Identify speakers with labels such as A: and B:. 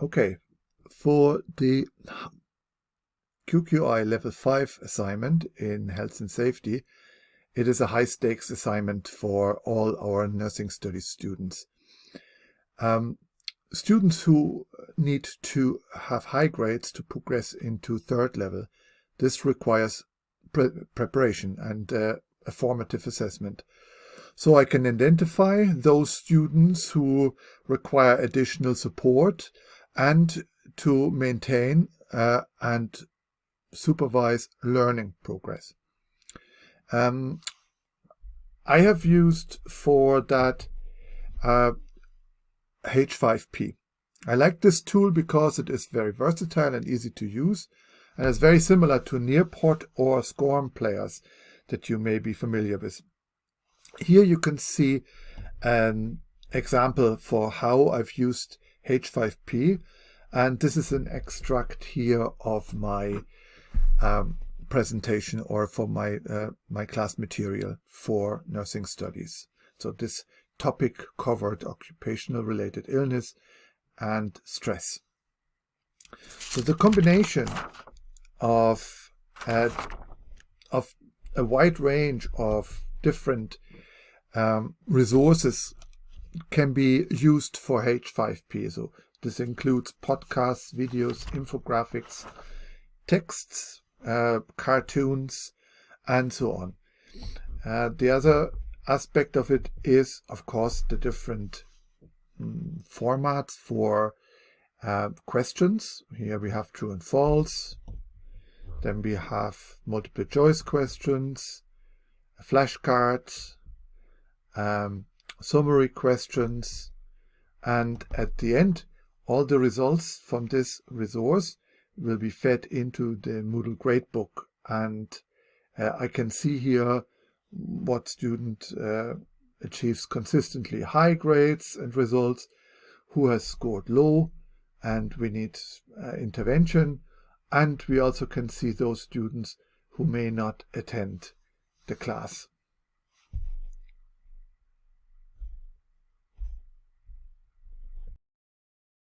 A: Okay, for the QQI Level 5 assignment in Health and Safety, it is a high-stakes assignment for all our nursing studies students. Students who need to have high grades to progress into third level, this requires preparation and a formative assessment. So I can identify those students who require additional support and to maintain and supervise learning progress. I have used for that H5P. I like this tool because it is very versatile and easy to use, and is very similar to Nearport or SCORM players that you may be familiar with. Here you can see an example for how I've used H5P, and this is an extract here of my presentation or for my class material for nursing studies. So this topic covered occupational related illness and stress. So the combination of a wide range of different resources can be used for H5P. So this includes podcasts, videos, infographics, texts, cartoons, and so on. The other aspect of it is, of course, the different formats for questions. Here we have true and false. Then we have multiple choice questions, flashcards, summary questions, and at the end, all the results from this resource will be fed into the Moodle Gradebook, and I can see here what student achieves consistently high grades and results, who has scored low, and we need intervention, and we also can see those students who may not attend the class.